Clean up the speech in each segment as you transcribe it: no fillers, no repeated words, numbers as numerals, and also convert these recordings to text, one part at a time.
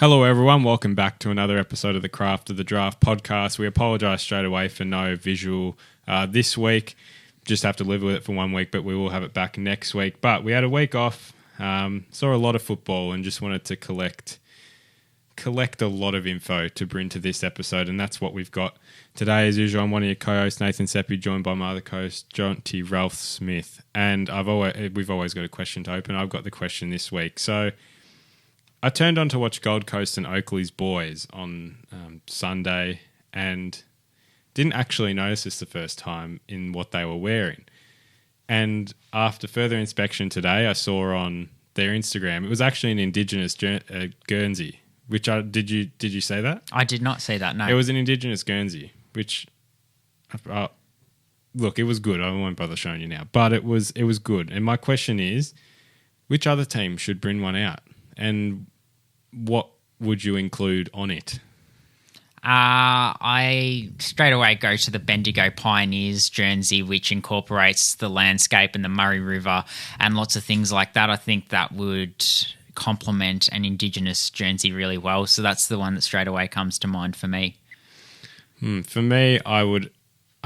Hello everyone, welcome back to another episode of the Craft of the Draft podcast. We apologise straight away for no visual this week. Just have to live with it for 1 week, but we will have it back next week. But we had a week off, saw a lot of football and just wanted to collect a lot of info to bring to this episode, and that's what we've got today. As usual, I'm one of your co-hosts, Nathan Seppi, joined by my other co-host, Jonty Ralph Smith. And we've always got a question to open. I've got the question this week. So I turned on to watch Gold Coast and Oakley's boys on Sunday and didn't actually notice this the first time in what they were wearing. And after further inspection today, I saw on their Instagram, it was actually an Indigenous Guernsey. Did you say that? I did not say that, no. It was an Indigenous Guernsey, which, look, it was good. I won't bother showing you now. But it was good. And my question is, which other team should bring one out? And what would you include on it? I straight away go to the Bendigo Pioneers jersey, which incorporates the landscape and the Murray River and lots of things like that. I think that would complement an Indigenous jersey really well. So that's the one that straight away comes to mind for me. For me, I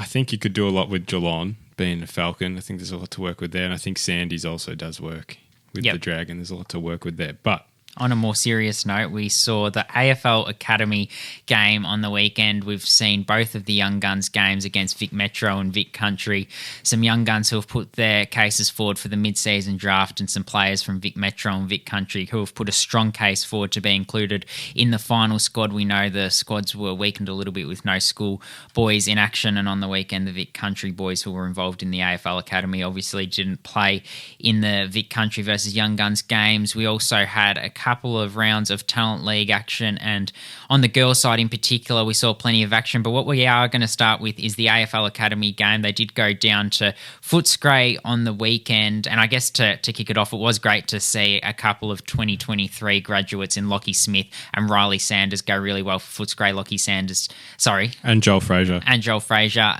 think you could do a lot with Geelong being a Falcon. I think there's a lot to work with there. And I think Sandy's also does work with the Dragon. There's a lot to work with there. But on a more serious note, we saw the AFL Academy game on the weekend. We've seen both of the Young Guns games against Vic Metro and Vic Country. Some Young Guns who have put their cases forward for the mid-season draft and some players from Vic Metro and Vic Country who have put a strong case forward to be included in the final squad. We know the squads were weakened a little bit with no school boys in action, and on the weekend the Vic Country boys who were involved in the AFL Academy obviously didn't play in the Vic Country versus Young Guns games. We also had a couple of rounds of Talent League action, and on the girls' side in particular, we saw plenty of action. But what we are going to start with is the AFL Academy game. They did go down to Footscray on the weekend, and I guess to kick it off, it was great to see a couple of 2023 graduates in Lockie Smith and Riley Sanders go really well for Footscray. And Joel Fraser.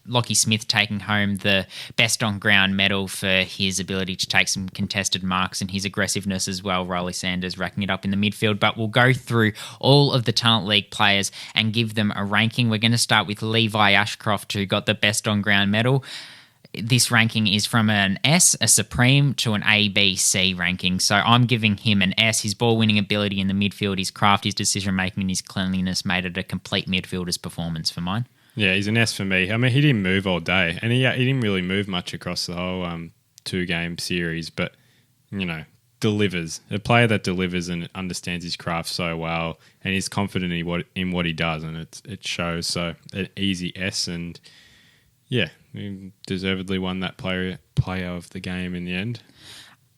Lockie Smith taking home the best on-ground medal for his ability to take some contested marks and his aggressiveness as well. Riley Sanders racking it up in the midfield. But we'll go through all of the Talent League players and give them a ranking. We're going to start with Levi Ashcroft, who got the best on-ground medal. This ranking is from an S, a Supreme, to an A, B, C ranking. So I'm giving him an S. His ball-winning ability in the midfield, his craft, his decision-making, and his cleanliness made it a complete midfielder's performance for mine. Yeah, he's an S for me. I mean, he didn't move all day, and he didn't really move much across the whole two-game series, but, delivers. A player that delivers and understands his craft so well and is confident in what he does, and it shows. So, an easy S, and, yeah, he deservedly won that player of the game in the end.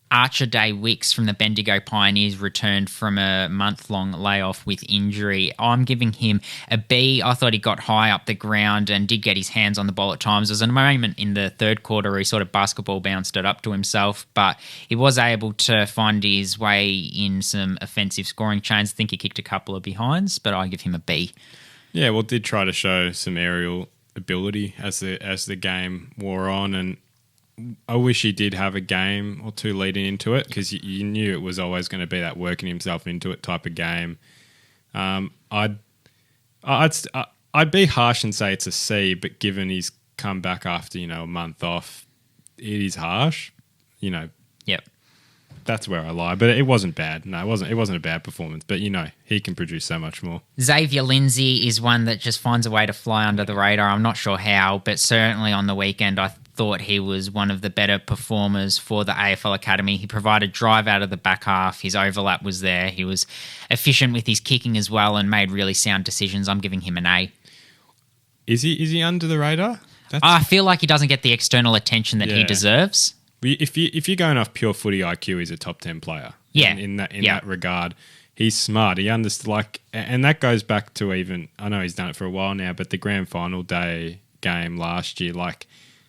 Archer Day Wicks from the Bendigo Pioneers returned from a month-long layoff with injury. I'm giving him a B. I thought he got high up the ground and did get his hands on the ball at times. There was a moment in the third quarter where he sort of basketball bounced it up to himself, but he was able to find his way in some offensive scoring chains. I think he kicked a couple of behinds, but I give him a B. Yeah, well, did try to show some aerial ability as the game wore on, and I wish he did have a game or two leading into it, because you knew it was always going to be that working himself into it type of game. I'd be harsh and say it's a C, but given he's come back after a month off, it is harsh. Yep. That's where I lie, but it wasn't bad. No, it wasn't a bad performance, but he can produce so much more. Xavier Lindsay is one that just finds a way to fly under the radar. I'm not sure how, but certainly on the weekend I thought he was one of the better performers for the AFL Academy. He provided drive out of the back half. His overlap was there. He was efficient with his kicking as well and made really sound decisions. I'm giving him an A. Is he under the radar? I feel like he doesn't get the external attention that he deserves. If you're going off pure footy IQ, he's a top 10 player. Yeah. In that regard, he's smart. He understands, and that goes back to even, I know he's done it for a while now, but the grand final day game last year,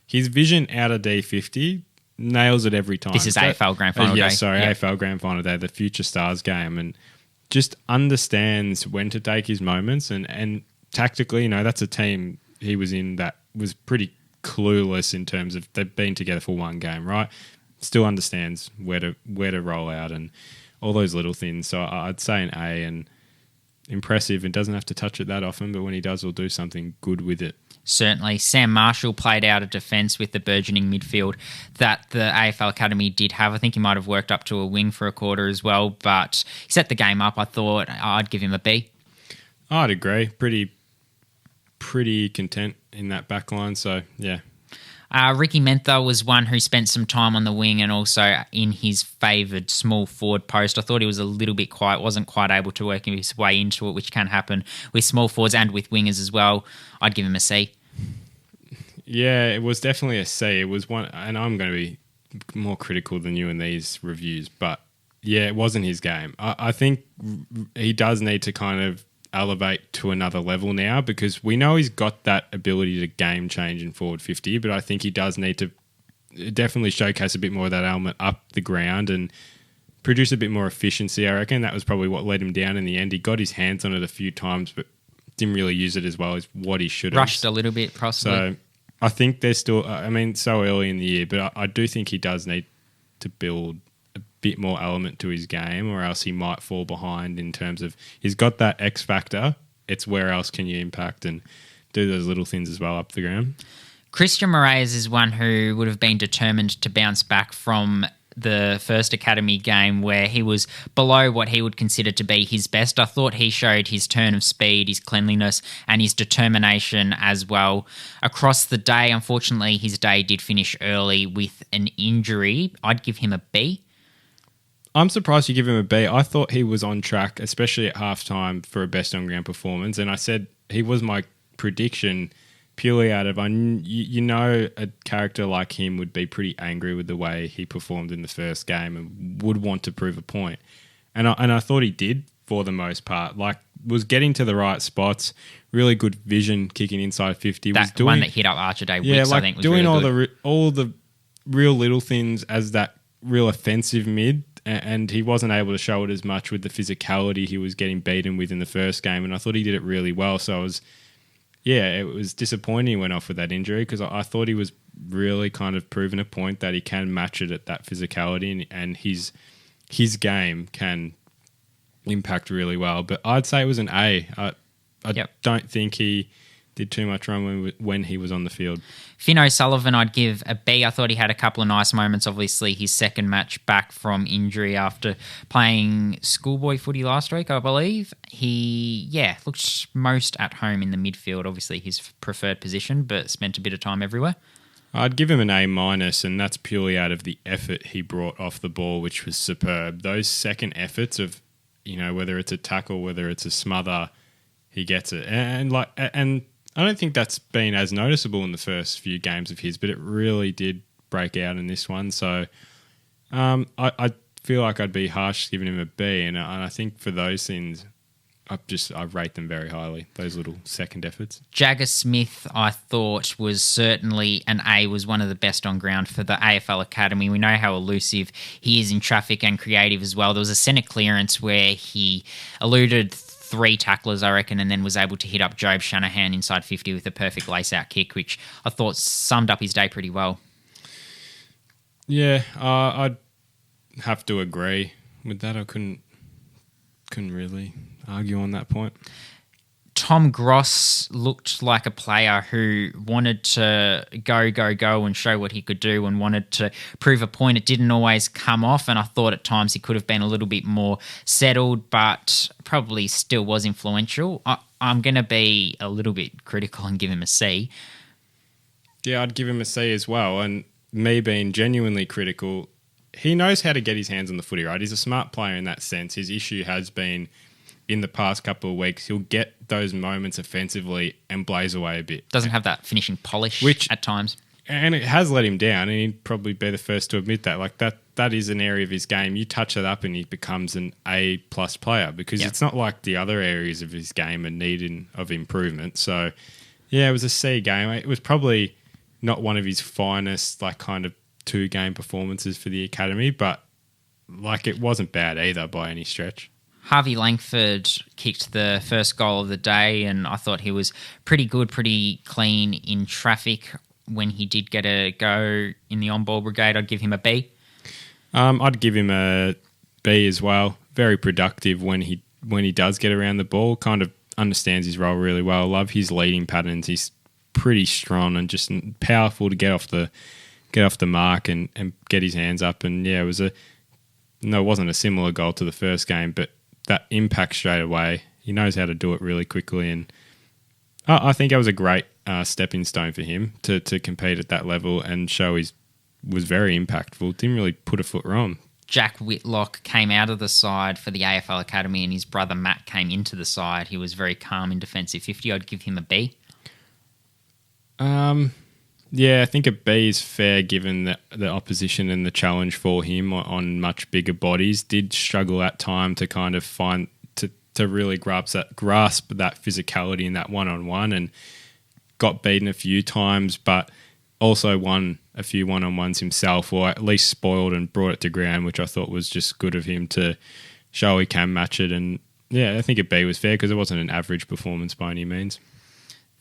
his vision out of D50 nails it every time. This is AFL Grand Final Day. AFL Grand Final Day, the Future Stars game, and just understands when to take his moments, and tactically, that's a team he was in that was pretty clueless in terms of they've been together for one game, right? Still understands where to roll out, and all those little things. So I'd say an A, and impressive, and doesn't have to touch it that often, but when he does, he'll do something good with it. Certainly. Sam Marshall played out of defence with the burgeoning midfield that the AFL Academy did have. I think he might have worked up to a wing for a quarter as well, but he set the game up. I thought I'd give him a B. I'd agree. Pretty content in that back line, so yeah. Ricky Mentha was one who spent some time on the wing and also in his favoured small forward post. I thought he was a little bit quiet, wasn't quite able to work his way into it, which can happen with small forwards and with wingers as well. I'd give him a C. Yeah, it was definitely a C. It was one, and I'm going to be more critical than you in these reviews, but yeah, it wasn't his game. I think he does need to kind of elevate to another level now, because we know he's got that ability to game change in forward 50, but I think he does need to definitely showcase a bit more of that element up the ground and produce a bit more efficiency. I reckon that was probably what let him down in the end. He got his hands on it a few times, but didn't really use it as well as what he should have. Rushed a little bit, possibly. So I think there's still, so early in the year, but I do think he does need to build a bit more element to his game, or else he might fall behind in terms of he's got that X factor. It's where else can you impact and do those little things as well up the ground. Christian Moraes is one who would have been determined to bounce back from the first academy game where he was below what he would consider to be his best. I thought he showed his turn of speed, his cleanliness, and his determination as well across the day. Unfortunately, his day did finish early with an injury. I'd give him a B. I'm surprised you give him a B. I thought he was on track, especially at halftime, for a best on ground performance, and I said he was my prediction purely out of, a character like him would be pretty angry with the way he performed in the first game and would want to prove a point. And I thought he did for the most part. Like, was getting to the right spots, really good vision, kicking inside 50. That was doing, one that hit up Archer Day Wicks, like I think was doing really all the real little things as that real offensive mid. And he wasn't able to show it as much with the physicality he was getting beaten with in the first game. And I thought he did it really well. So it was disappointing he went off with that injury, because I thought he was really kind of proving a point that he can match it at that physicality, and his game can impact really well. But I'd say it was an A. I don't think he did too much wrong when he was on the field. Finn O'Sullivan, I'd give a B. I thought he had a couple of nice moments. Obviously, his second match back from injury after playing schoolboy footy last week, I believe. He, looked most at home in the midfield, obviously his preferred position, but spent a bit of time everywhere. I'd give him an A-, and that's purely out of the effort he brought off the ball, which was superb. Those second efforts of, whether it's a tackle, whether it's a smother, he gets it. And I don't think that's been as noticeable in the first few games of his, but it really did break out in this one. So I feel like I'd be harsh giving him a B, and I think for those things, I rate them very highly, those little second efforts. Jagger Smith, I thought, was certainly an A, was one of the best on ground for the AFL Academy. We know how elusive he is in traffic and creative as well. There was a centre clearance where he eluded 3 tacklers, I reckon, and then was able to hit up Job Shanahan inside 50 with a perfect lace-out kick, which I thought summed up his day pretty well. Yeah, I'd have to agree with that. I couldn't really argue on that point. Tom Gross looked like a player who wanted to go and show what he could do and wanted to prove a point. It didn't always come off, and I thought at times he could have been a little bit more settled, but probably still was influential. I'm going to be a little bit critical and give him a C. Yeah, I'd give him a C as well, and me being genuinely critical, he knows how to get his hands on the footy, right? He's a smart player in that sense. His issue has been in the past couple of weeks, he'll get those moments offensively and blaze away a bit. Doesn't have that finishing polish at times. And it has let him down, and he'd probably be the first to admit that. Like that is an area of his game. You touch it up and he becomes an A+ player, because it's not like the other areas of his game are needing of improvement. So, yeah, it was a C game. It was probably not one of his finest, like, kind of 2-game performances for the academy, but like it wasn't bad either by any stretch. Harvey Langford kicked the first goal of the day, and I thought he was pretty good, pretty clean in traffic when he did get a go in the on-ball brigade. I'd give him a B. I'd give him a B as well. Very productive when he does get around the ball. Kind of understands his role really well. I love his leading patterns. He's pretty strong and just powerful to get off the mark and get his hands up. And yeah, it wasn't a similar goal to the first game, but that impact straight away. He knows how to do it really quickly, and I think it was a great stepping stone for him to compete at that level and show he was very impactful. Didn't really put a foot wrong. Jack Whitlock came out of the side for the AFL Academy and his brother Matt came into the side. He was very calm in defensive 50. I'd give him a B. Yeah, I think a B is fair given the opposition and the challenge for him on much bigger bodies. Did struggle at time to kind of find to really grasp that physicality in that one-on-one, and got beaten a few times, but also won a few one-on-ones himself, or at least spoiled and brought it to ground, which I thought was just good of him to show he can match it. And yeah, I think a B was fair because it wasn't an average performance by any means.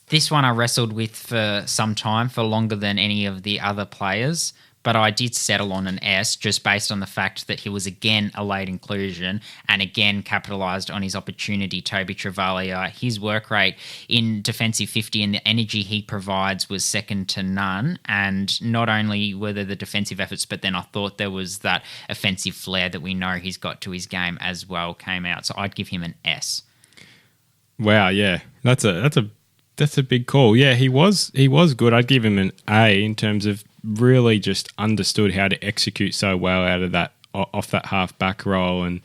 This one I wrestled with for some time, for longer than any of the other players, but I did settle on an S just based on the fact that he was again a late inclusion and again capitalised on his opportunity. Toby Travalia, his work rate in defensive 50 and the energy he provides was second to none. And not only were there the defensive efforts, but then I thought there was that offensive flair that we know he's got to his game as well came out. So I'd give him an S. Wow, yeah, that's a big call. Yeah, he was good. I'd give him an A in terms of really just understood how to execute so well out of that off that half back role and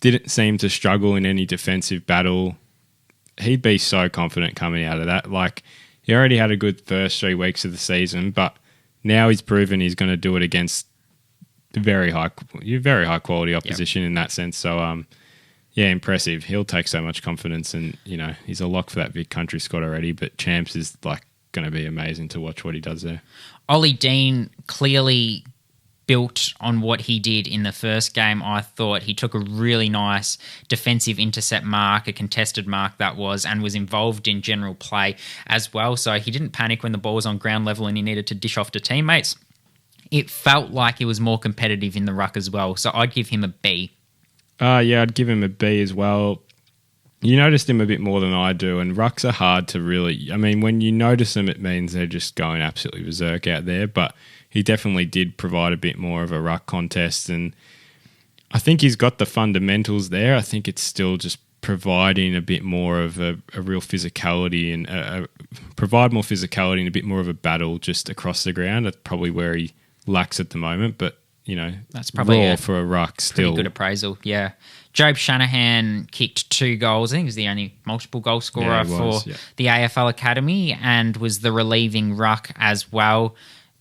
didn't seem to struggle in any defensive battle. He'd be so confident coming out of that. Like, he already had a good first 3 weeks of the season, but now he's proven he's going to do it against very high quality opposition in that sense. So yeah, impressive. He'll take so much confidence, and he's a lock for that Vic Country squad already. But Champs is going to be amazing to watch what he does there. Ollie Dean clearly built on what he did in the first game. I thought he took a really nice defensive intercept mark, a contested mark that was, and was involved in general play as well. So he didn't panic when the ball was on ground level and he needed to dish off to teammates. It felt like he was more competitive in the ruck as well. So I'd give him a B. Yeah, I'd give him a B as well. You noticed him a bit more than I do, and rucks are hard to really... I mean, when you notice them, it means they're just going absolutely berserk out there, but he definitely did provide a bit more of a ruck contest, and I think he's got the fundamentals there. I think it's still just providing a bit more of a real physicality and provide more physicality and a bit more of a battle just across the ground. That's probably where he lacks at the moment, but... that's probably raw for a ruck still. Pretty good appraisal, yeah. Job Shanahan kicked 2 goals. I think he was the only multiple goal scorer for the AFL Academy and was the relieving ruck as well.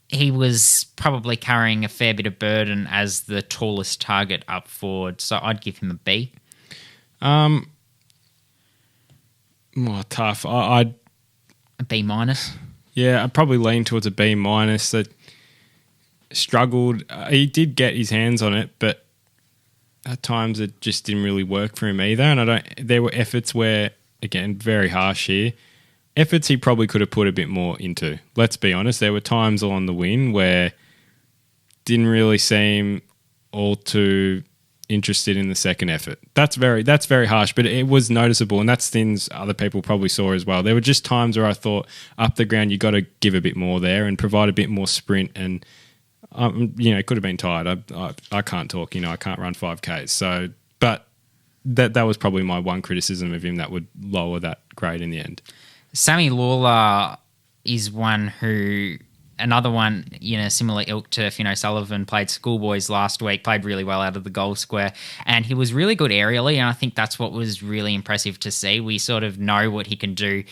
He was probably carrying a fair bit of burden as the tallest target up forward, so I'd give him a B. Tough. I'd a B minus. Yeah, I'd probably lean towards a B minus. That struggled. He did get his hands on it, but at times it just didn't really work for him either. And there were efforts where, again, very harsh here, efforts he probably could have put a bit more into. Let's be honest. There were times on the win where didn't really seem all too interested in the second effort. That's very harsh, but it was noticeable, and that's things other people probably saw as well. There were just times where I thought up the ground you got to give a bit more there and provide a bit more sprint and it could have been tired. I can't talk. I can't run 5Ks. So, but that was probably my one criticism of him that would lower that grade in the end. Sammy Lawler is another one, similar ilk to Fino Sullivan, played schoolboys last week, played really well out of the goal square, and he was really good aerially, and I think that's what was really impressive to see. We sort of know what he can do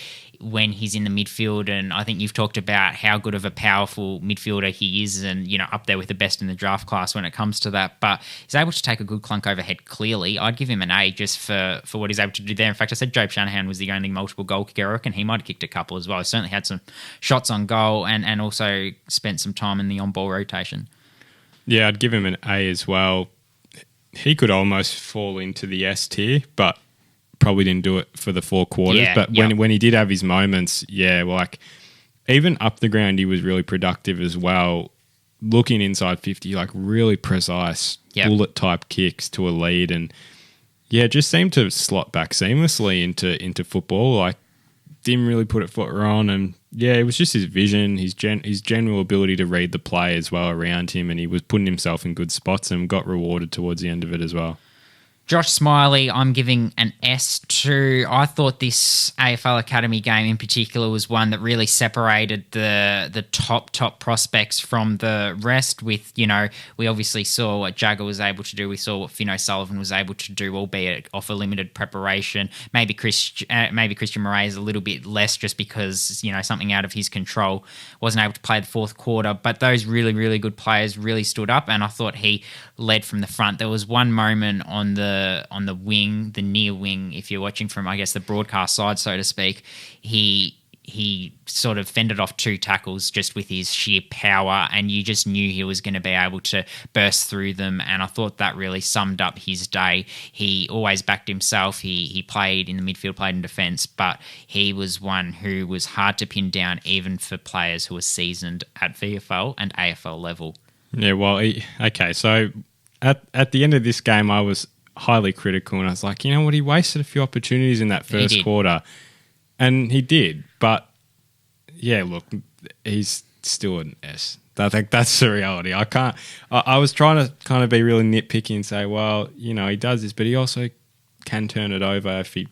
when he's in the midfield, and I think you've talked about how good of a powerful midfielder he is, and up there with the best in the draft class when it comes to that, but he's able to take a good clunk overhead clearly. I'd give him an A just for what he's able to do there. In fact, I said Job Shanahan was the only multiple goal kicker. I reckon he might have kicked a couple as well. He certainly had some shots on goal and also spent some time in the on-ball rotation. Yeah, I'd give him an A as well. He could almost fall into the S tier, but probably didn't do it for the 4 quarters. Yeah, but when he did have his moments, even up the ground, he was really productive as well. looking inside 50, like really precise bullet type kicks to a lead, and just seemed to slot back seamlessly into football. Like didn't really put a foot wrong, and it was just his vision, his general ability to read the play as well around him, and he was putting himself in good spots and got rewarded towards the end of it as well. Josh Smiley, I'm giving an S to. I thought this AFL Academy game in particular was one that really separated the top prospects from the rest. With, we obviously saw what Jagger was able to do. We saw what Finn O'Sullivan was able to do, albeit off a limited preparation. Maybe Christian Murray is a little bit less just because, something out of his control, wasn't able to play the fourth quarter. But those really, really good players really stood up, and I thought he led from the front. There was one moment on the wing, the near wing, if you're watching from, I guess, the broadcast side, so to speak, he sort of fended off 2 tackles just with his sheer power, and you just knew he was going to be able to burst through them, and I thought that really summed up his day. He always backed himself. He played in the midfield, played in defence, but he was one who was hard to pin down even for players who were seasoned at VFL and AFL level. Yeah, well, okay, so at the end of this game, I was highly critical, and I was like, you know what, he wasted a few opportunities in that first quarter, and he did, but look, he's still an S. I think that's the reality. I was trying to kind of be really nitpicky and say, well, he does this, but he also can turn it over if he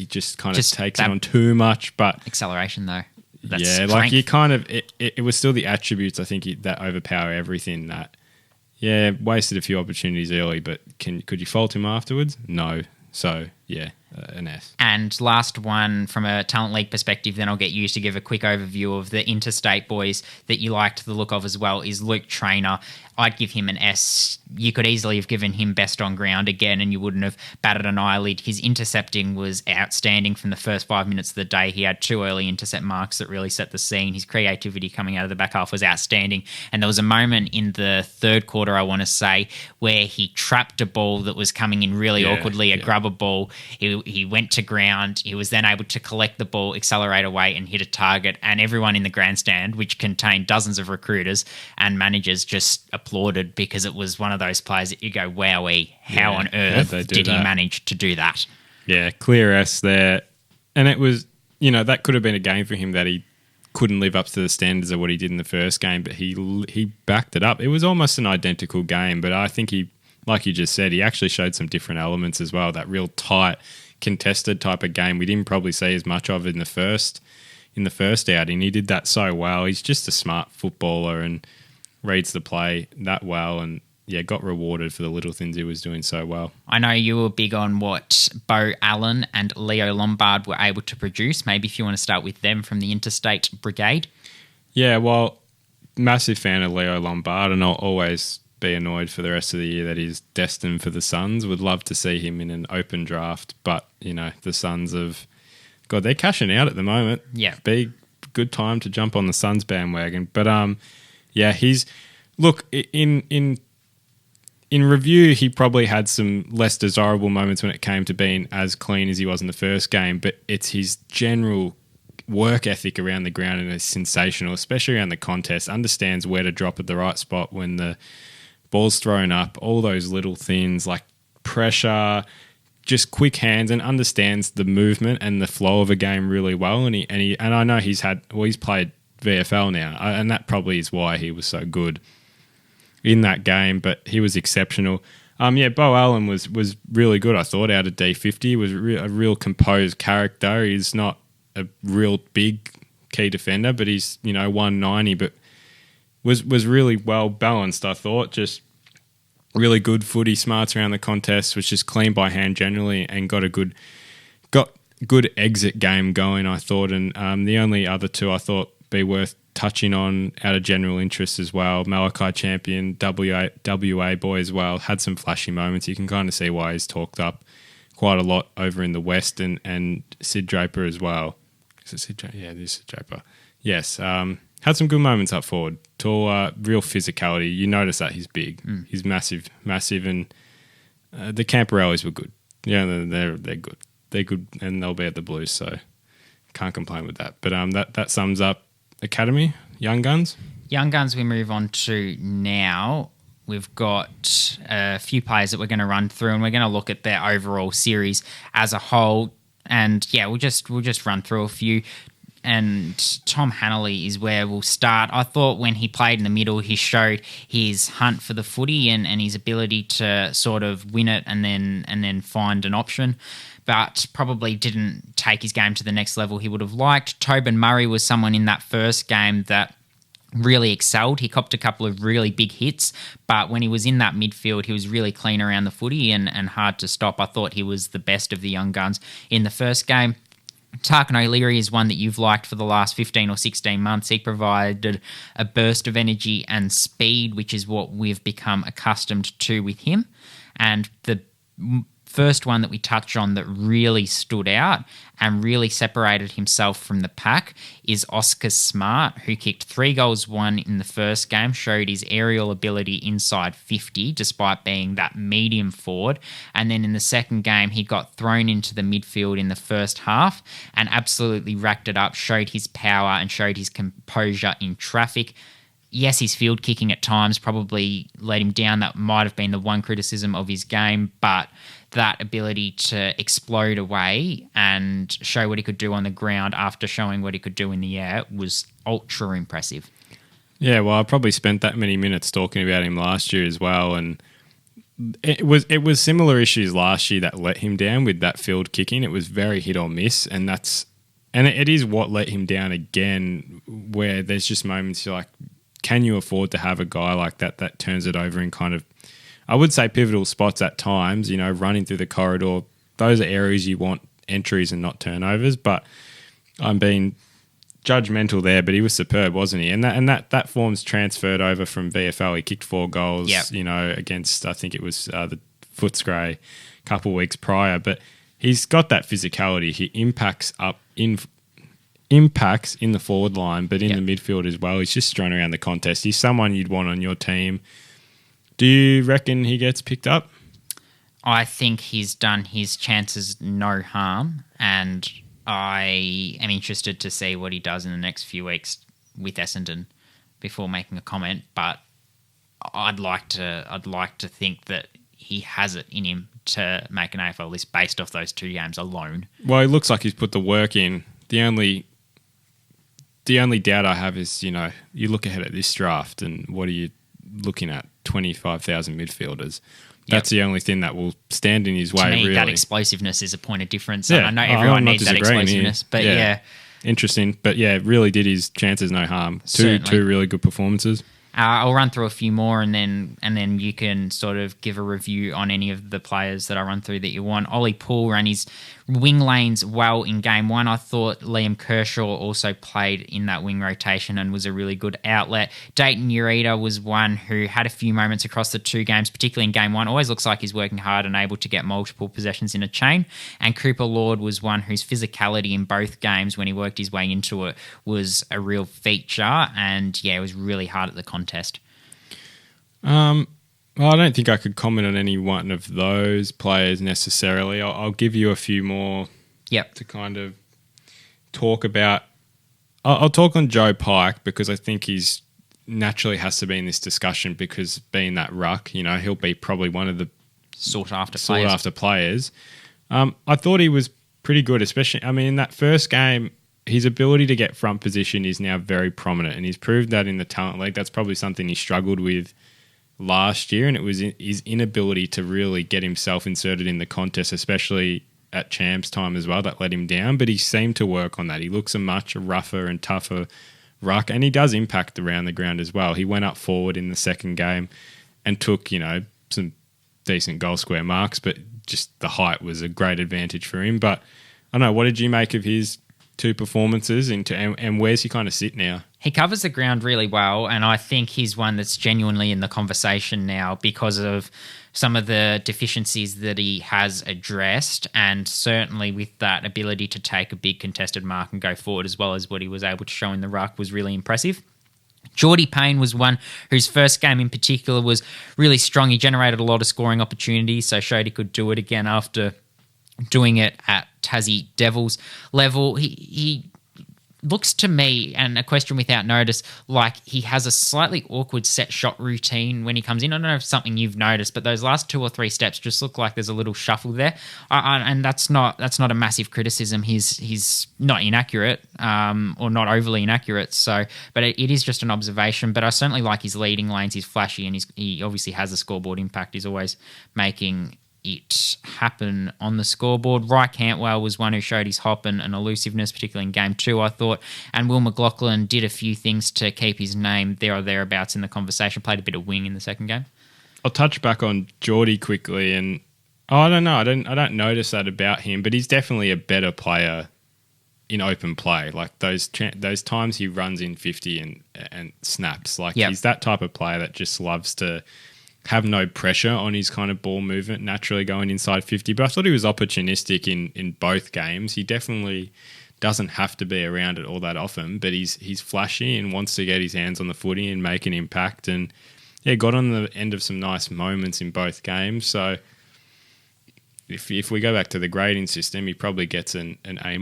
just kind of takes it on too much. But acceleration though, that's strength. Like you kind of it was still the attributes, I think, that overpower everything. That wasted a few opportunities early, but could you fault him afterwards? No. So an S. And last one from a talent league perspective, then I'll get you to give a quick overview of the interstate boys that you liked the look of as well, is Luke Traynor. I'd give him an S. You could easily have given him best on ground again and you wouldn't have batted an eyelid. His intercepting was outstanding from the first 5 minutes of the day. He had 2 early intercept marks that really set the scene. His creativity coming out of the back half was outstanding. And there was a moment in the third quarter, I want to say, where he trapped a ball that was coming in really awkwardly, a grubber ball. He went to ground. He was then able to collect the ball, accelerate away and hit a target. And everyone in the grandstand, which contained dozens of recruiters and managers, just applauded, because it was one of those players that you go, wowee, how on earth did he manage to do that? Yeah, clear S there. And it was, that could have been a game for him that he couldn't live up to the standards of what he did in the first game, but he backed it up. It was almost an identical game, but I think he, like you just said, he actually showed some different elements as well, that real tight, contested type of game we didn't probably see as much of in the first outing. He did that so well. He's just a smart footballer and reads the play that well, and got rewarded for the little things he was doing so well. I know you were big on what Bo Allen and Leo Lombard were able to produce. Maybe if you want to start with them from the Interstate Brigade. Yeah, well, massive fan of Leo Lombard, and I'll always be annoyed for the rest of the year that he's destined for the Suns. Would love to see him in an open draft, but the Suns they're cashing out at the moment. Yeah, big good time to jump on the Suns bandwagon. But he's in review, he probably had some less desirable moments when it came to being as clean as he was in the first game, but it's his general work ethic around the ground and is sensational, especially around the contest. Understands where to drop at the right spot when the ball's thrown up, all those little things like pressure, just quick hands, and understands the movement and the flow of a game really well. And I know he's played VFL now, and that probably is why he was so good in that game, but he was exceptional. Bo Allen was really good, I thought, out of D50. He was a real composed character. He's not a real big key defender, but he's 190, but was really well balanced, I thought. Just really good footy, smarts around the contest, was just clean by hand generally, and got good exit game going, I thought. And the only other two I thought be worth touching on out of general interest as well, Malachi Champion, WA boy as well, had some flashy moments. You can kind of see why he's talked up quite a lot over in the West, and Sid Draper as well. Is it Sid Draper? Yeah, it is Sid Draper. Yes, had some good moments up forward. Tall, real physicality. You notice that he's big. He's massive, and the Camporellis were good. Yeah, they're good. They're good, and they'll be at the Blues, so can't complain with that. But that sums up Academy, Young Guns. Young Guns we move on to now. We've got a few players that we're going to run through, and we're going to look at their overall series as a whole. And yeah, we'll just run through a few. And Tom Hanley is where we'll start. I thought when he played in the middle, he showed his hunt for the footy and his ability to sort of win it and then find an option, but probably didn't take his game to the next level he would have liked. Tobin Murray was someone in that first game that really excelled. He copped a couple of really big hits, but when he was in that midfield, he was really clean around the footy and hard to stop. I thought he was the best of the young guns in the first game. Tarkin O'Leary is one that you've liked for the last 15 or 16 months. He provided a burst of energy and speed, which is what we've become accustomed to with him. And the first one that we touch on that really stood out and really separated himself from the pack is Oscar Smart, who kicked 3 goals, 1 in the first game, showed his aerial ability inside 50 despite being that medium forward. And then in the second game, he got thrown into the midfield in the first half and absolutely racked it up, showed his power and showed his composure in traffic. Yes, his field kicking at times probably let him down. That might have been the one criticism of his game, but that ability to explode away and show what he could do on the ground after showing what he could do in the air was ultra impressive. Yeah, well, I probably spent that many minutes talking about him last year as well, and it was similar issues last year that let him down with that field kicking. It was very hit or miss, and it is what let him down again, where there's just moments you're like, can you afford to have a guy like that turns it over in kind of, I would say, pivotal spots at times, running through the corridor. Those are areas you want entries and not turnovers, but I'm being judgmental there, but he was superb, wasn't he? And that form's transferred over from VFL. He kicked 4 goals, against, I think it was the Footscray a couple of weeks prior, but he's got that physicality. He impacts in the forward line, but in the midfield as well. He's just strung around the contest. He's someone you'd want on your team. Do you reckon he gets picked up? I think he's done his chances no harm, and I am interested to see what he does in the next few weeks with Essendon before making a comment. But I'd like to think that he has it in him to make an AFL list based off those 2 games alone. Well, it looks like he's put the work in. The only doubt I have is, you look ahead at this draft and what are you looking at? 25,000 midfielders. That's the only thing that will stand in his way, to me, really. That explosiveness is a point of difference. Yeah. I know everyone needs that explosiveness, but yeah. Interesting. But yeah, really did his chances no harm. Two really good performances. I'll run through a few more and then you can sort of give a review on any of the players that I run through that you want. Ollie Poole ran his wing lanes well in game 1. I thought Liam Kershaw also played in that wing rotation and was a really good outlet. Dayton Ureta was one who had a few moments across the 2 games, particularly in game 1. Always looks like he's working hard and able to get multiple possessions in a chain. And Cooper Lord was one whose physicality in both games when he worked his way into it was a real feature. And yeah, it was really hard at the contest. Well, I don't think I could comment on any one of those players necessarily. I'll give you a few more to kind of talk about. I'll talk on Joe Pike because I think he's naturally has to be in this discussion because being that ruck, he'll be probably one of the sought after players. I thought he was pretty good, especially, in that first game, his ability to get front position is now very prominent and he's proved that in the Talent League. That's probably something he struggled with last year, and it was his inability to really get himself inserted in the contest, especially at champs time as well, that let him down. But he seemed to work on that. He looks a much rougher and tougher ruck, and he does impact around the ground as well. He went up forward in the second game and took, some decent goal square marks, but just the height was a great advantage for him. But I don't know, what did you make of his 2 performances and where's he kind of sit now? He covers the ground really well, and I think he's one that's genuinely in the conversation now because of some of the deficiencies that he has addressed, and certainly with that ability to take a big contested mark and go forward as well as what he was able to show in the ruck was really impressive. Geordie Payne was one whose first game in particular was really strong. He generated a lot of scoring opportunities, so showed he could do it again after doing it at Tassie Devils level. He looks to me, and a question without notice, like he has a slightly awkward set shot routine when he comes in. I don't know if it's something you've noticed, but those last 2 or 3 steps just look like there's a little shuffle there. And that's not a massive criticism. He's not inaccurate, or not overly inaccurate. So, but it is just an observation. But I certainly like his leading lanes. He's flashy, and he obviously has a scoreboard impact. He's always making it happen on the scoreboard. Rye Cantwell was one who showed his hop and elusiveness, particularly in game 2, I thought. And Will McLaughlin did a few things to keep his name there or thereabouts in the conversation. Played a bit of wing in the second game. I'll touch back on Geordie quickly, and I don't know. I don't notice that about him, but he's definitely a better player in open play. Like those times he runs in 50 and snaps. Like he's that type of player that just loves to have no pressure on his kind of ball movement naturally going inside 50. But I thought he was opportunistic in both games. He definitely doesn't have to be around it all that often, but he's flashy and wants to get his hands on the footy and make an impact. And got on the end of some nice moments in both games. So if we go back to the grading system, he probably gets an A-.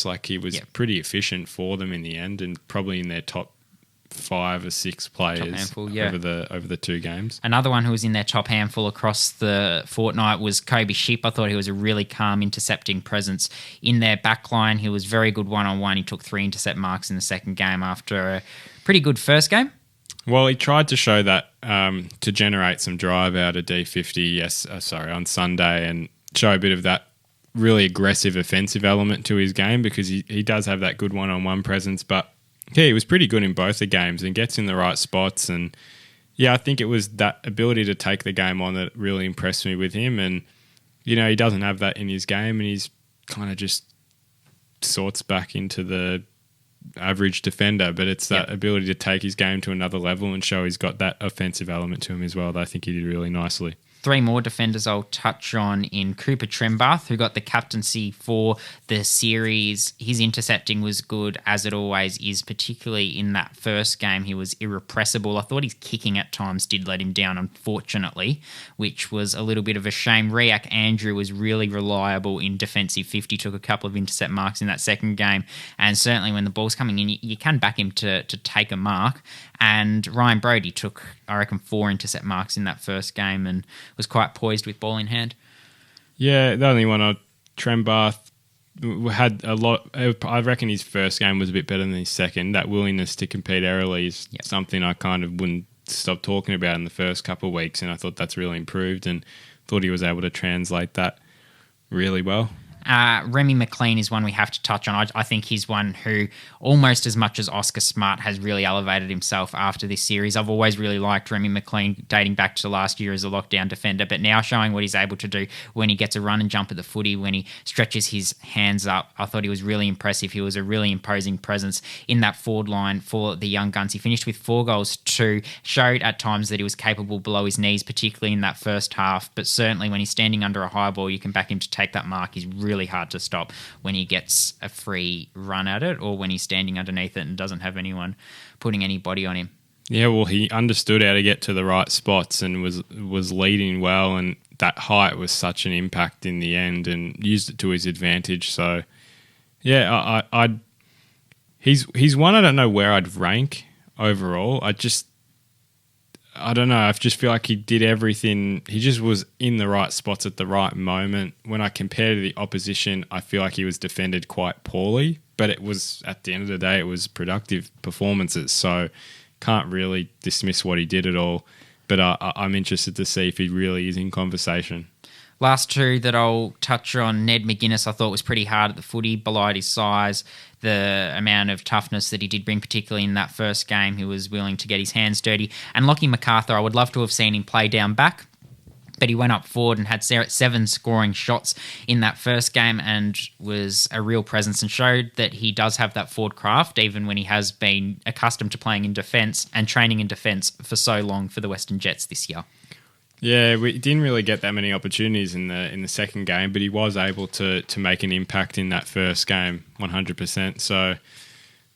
Like he was pretty efficient for them in the end, and probably in their top 5 or 6 players over the 2 games. Another one who was in their top handful across the fortnight was Kobe Shipp. I thought he was a really calm intercepting presence in their backline. He was very good one-on-one. He took 3 intercept marks in the second game after a pretty good first game. Well, he tried to show that to generate some drive out of D50 on Sunday, and show a bit of that really aggressive offensive element to his game, because he does have that good one-on-one presence. But he was pretty good in both the games and gets in the right spots. And I think it was that ability to take the game on that really impressed me with him. And, he doesn't have that in his game, and he's kind of just sorts back into the average defender. But it's that ability to take his game to another level and show he's got that offensive element to him as well that I think he did really nicely. 3 more defenders I'll touch on in Cooper Trembath, who got the captaincy for the series. His intercepting was good, as it always is, particularly in that first game. He was irrepressible. I thought his kicking at times did let him down, unfortunately, which was a little bit of a shame. Riak Andrew was really reliable in defensive 50, took a couple of intercept marks in that second game, and certainly when the ball's coming in, you can back him to take a mark. And Ryan Brody took, I reckon, 4 intercept marks in that first game and was quite poised with ball in hand. Yeah, the only one Trembath had a lot. I reckon his first game was a bit better than his second. That willingness to compete early is something I kind of wouldn't stop talking about in the first couple of weeks, and I thought that's really improved, and thought he was able to translate that really well. Remy McLean is one we have to touch on. I think he's one who, almost as much as Oscar Smart, has really elevated himself after this series. I've always really liked Remy McLean dating back to last year as a lockdown defender, but now showing what he's able to do when he gets a run and jump at the footy, when he stretches his hands up, I thought he was really impressive. He was a really imposing presence in that forward line for the Young Guns. He finished with 4 goals too, showed at times that he was capable below his knees, particularly in that first half, but certainly when he's standing under a high ball, you can back him to take that mark. He's really hard to stop when he gets a free run at it, or when he's standing underneath it and doesn't have anyone putting any body on him. Yeah, well, he understood how to get to the right spots and was leading well, and that height was such an impact in the end, and used it to his advantage. So, yeah, he's one I don't know where I'd rank overall. I don't know. I just feel like he did everything. He just was in the right spots at the right moment. When I compare to the opposition, I feel like he was defended quite poorly, but it was, at the end of the day, it was productive performances. So can't really dismiss what he did at all. But I'm interested to see if he really is in conversation. Last 2 that I'll touch on, Ned McGuinness, I thought was pretty hard at the footy, belied his size, the amount of toughness that he did bring, particularly in that first game. He was willing to get his hands dirty. And Lockie MacArthur, I would love to have seen him play down back, but he went up forward and had 7 scoring shots in that first game and was a real presence, and showed that he does have that forward craft, even when he has been accustomed to playing in defence and training in defence for so long for the Western Jets this year. Yeah, we didn't really get that many opportunities in the second game, but he was able to make an impact in that first game, 100%. So,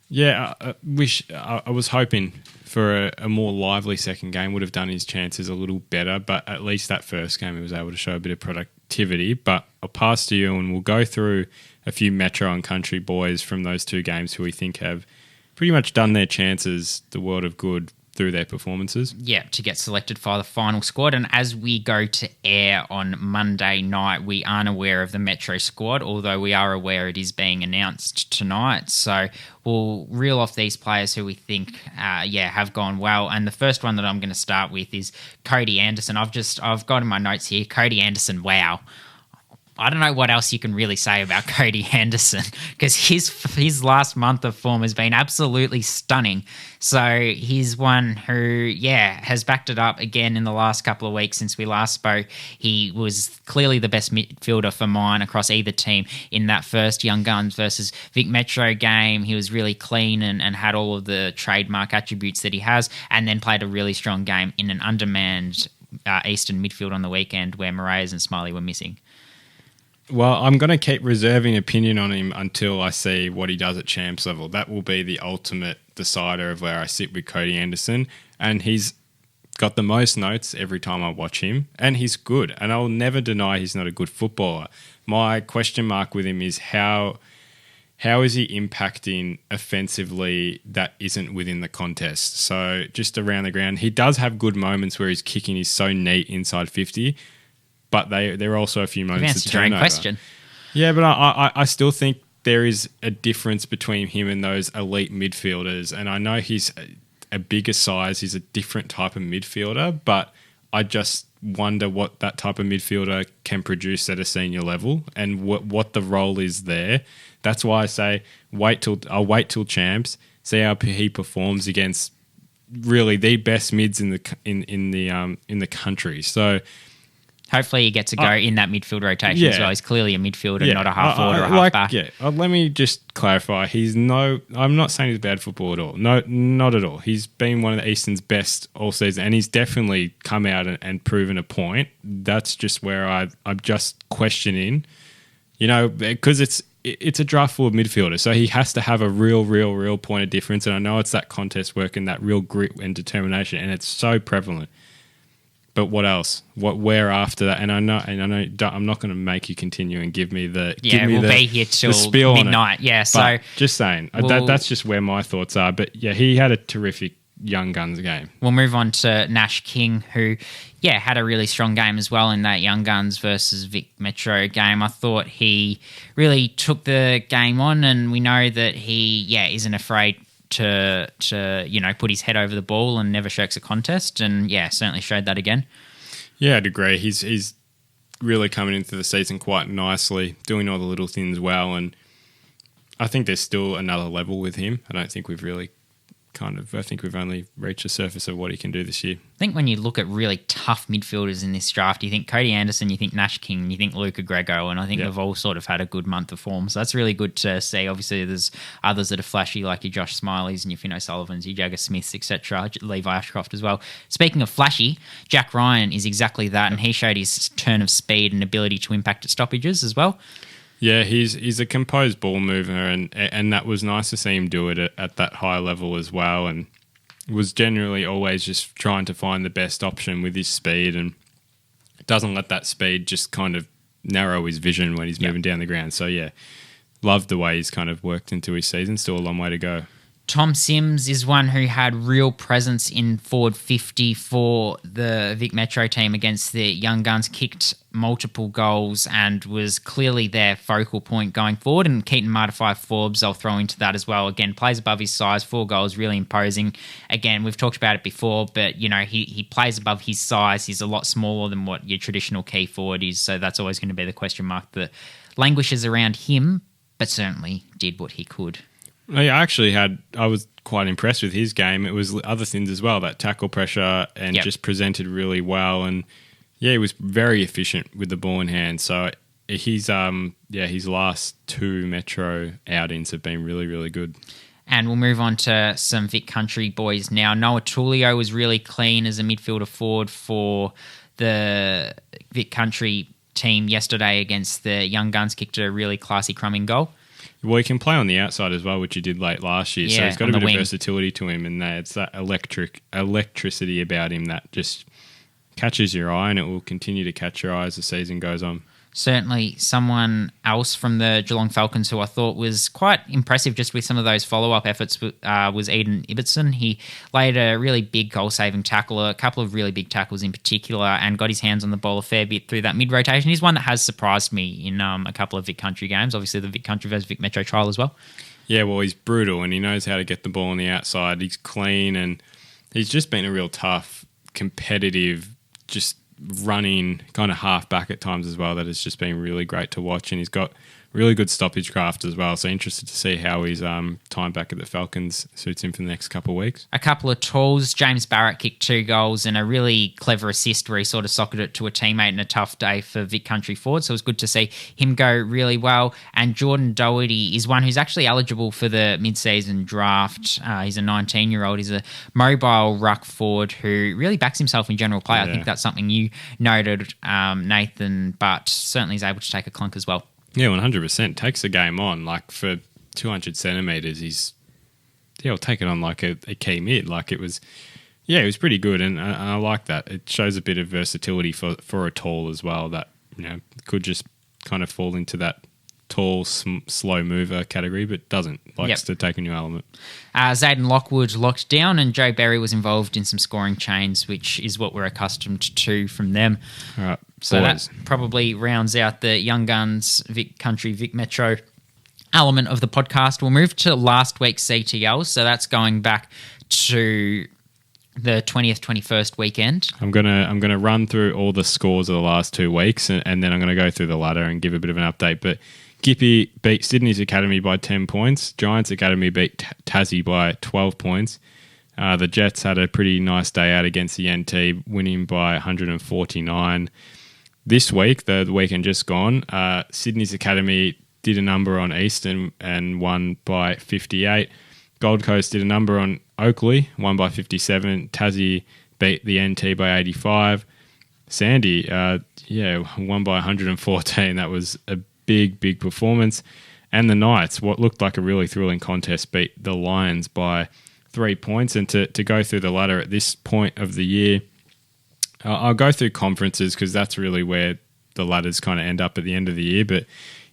yeah, I was hoping for a more lively second game, would have done his chances a little better, but at least that first game he was able to show a bit of productivity. But I'll pass to you and we'll go through a few Metro and Country boys from those two games who we think have pretty much done their chances the world of good through their performances. Yeah, to get selected for the final squad. And as we go to air on Monday night, we aren't aware of the Metro squad, although we are aware it is being announced tonight. So we'll reel off these players who we think, have gone well. And the first one that I'm going to start with is Cody Anderson. I've got in my notes here, Cody Anderson, wow. I don't know what else you can really say about Cody Anderson because his last month of form has been absolutely stunning. So he's one who, has backed it up again in the last couple of weeks since we last spoke. He was clearly the best midfielder for mine across either team in that first Young Guns versus Vic Metro game. He was really clean and had all of the trademark attributes that he has, and then played a really strong game in an undermanned Eastern midfield on the weekend where Moraes and Smiley were missing. Well, I'm going to keep reserving opinion on him until I see what he does at champs level. That will be the ultimate decider of where I sit with Cody Anderson. And he's got the most notes every time I watch him. And he's good. And I'll never deny he's not a good footballer. My question mark with him is how is he impacting offensively that isn't within the contest? So just around the ground, he does have good moments where his kicking is so neat inside 50. But there are also a few moments of turnover. Question. Yeah, but I still think there is a difference between him and those elite midfielders. And I know he's a bigger size. He's a different type of midfielder. But I just wonder what that type of midfielder can produce at a senior level and what the role is there. That's why I say I'll wait till champs, see how he performs against really the best mids in the country. So. Hopefully he gets a go in that midfield rotation as well. He's clearly a midfielder, not a half forward or a half back. Yeah, let me just clarify. I'm not saying he's bad football at all. No, not at all. He's been one of the Eastern's best all season, and he's definitely come out and proven a point. That's just where I'm just questioning, because it's a draft full of midfielders, so he has to have a real point of difference. And I know it's that contest work and that real grit and determination, and it's so prevalent. But what else? Where after that? And I know. I'm not going to make you continue and give me the we'll be here till midnight. Yeah, so just saying that's just where my thoughts are. But yeah, he had a terrific Young Guns game. We'll move on to Nash King, who had a really strong game as well in that Young Guns versus Vic Metro game. I thought he really took the game on, and we know that he isn't afraid to put his head over the ball and never shirks a contest, and certainly showed that again. Yeah, I'd agree. He's really coming into the season quite nicely, doing all the little things well, and I think there's still another level with him. I don't think we've really I think we've only reached the surface of what he can do this year. I think when you look at really tough midfielders in this draft, you think Cody Anderson, you think Nash King, you think Luca Grego, and I think they've all sort of had a good month of form. So that's really good to see. Obviously, there's others that are flashy, like your Josh Smileys and your Finn O'Sullivans, your Jagger Smiths, etc., Levi Ashcroft as well. Speaking of flashy, Jack Ryan is exactly that, and he showed his turn of speed and ability to impact at stoppages as well. Yeah, he's a composed ball mover, and that was nice to see him do it at that high level as well, and was generally always just trying to find the best option with his speed, and doesn't let that speed just kind of narrow his vision when he's moving down the ground. So loved the way he's kind of worked into his season. Still a long way to go. Tom Sims is one who had real presence in forward 50 for the Vic Metro team against the Young Guns, kicked multiple goals and was clearly their focal point going forward. And Keaton Martify-Forbes, I'll throw into that as well. Again, plays above his size, 4 goals, really imposing. Again, we've talked about it before, but he plays above his size. He's a lot smaller than what your traditional key forward is, so that's always going to be the question mark that languishes around him, but certainly did what he could. I was quite impressed with his game. It was other things as well, that tackle pressure, and just presented really well. And he was very efficient with the ball in hand. So his last 2 Metro outings have been really, really good. And we'll move on to some Vic Country boys now. Noah Tullio was really clean as a midfielder forward for the Vic Country team yesterday against the Young Guns, kicked a really classy crumbing goal. Well, he can play on the outside as well, which he did late last year. So he's got a bit of versatility to him, and it's that electricity about him that just catches your eye, and it will continue to catch your eye as the season goes on. Certainly someone else from the Geelong Falcons who I thought was quite impressive just with some of those follow-up efforts was Eden Ibbotson. He laid a really big goal-saving tackle, a couple of really big tackles in particular, and got his hands on the ball a fair bit through that mid-rotation. He's one that has surprised me in a couple of Vic Country games, obviously the Vic Country versus Vic Metro trial as well. Yeah, well, he's brutal and he knows how to get the ball on the outside. He's clean and he's just been a real tough, competitive, just running kind of half back at times as well. That has just been really great to watch, and he's got really good stoppage craft as well. So interested to see how his time back at the Falcons suits him for the next couple of weeks. A couple of tools. James Barrett kicked 2 goals and a really clever assist where he sort of socketed it to a teammate in a tough day for Vic Country forward. So it was good to see him go really well. And Jordan Doherty is one who's actually eligible for the mid-season draft. He's a 19-year-old. He's a mobile ruck forward who really backs himself in general play. Yeah. I think that's something you noted, Nathan, but certainly is able to take a clunk as well. Yeah, 100%. Takes the game on. Like, for 200 centimetres, he'll take it on like a key mid. Like, it was pretty good, and I like that. It shows a bit of versatility for a tall as well that, could just kind of fall into that tall, slow mover category, but doesn't. Likes to take a new element. Zayden Lockwood locked down, and Joe Berry was involved in some scoring chains, which is what we're accustomed to from them. All right. So that probably rounds out the Young Guns, Vic Country, Vic Metro element of the podcast. We'll move to last week's CTL. So that's going back to the 20th, 21st weekend. I'm gonna run through all the scores of the last 2 weeks, and then I'm going to go through the ladder and give a bit of an update. But Gippy beat Sydney's Academy by 10 points. Giants Academy beat Tassie by 12 points. The Jets had a pretty nice day out against the NT, winning by 149. This week, the weekend just gone, Sydney's Academy did a number on Eastern and won by 58. Gold Coast did a number on Oakley, won by 57. Tassie beat the NT by 85. Sandy, won by 114. That was a big performance. And the Knights, what looked like a really thrilling contest, beat the Lions by 3 points. And to go through the ladder at this point of the year, I'll go through conferences because that's really where the ladders kind of end up at the end of the year. But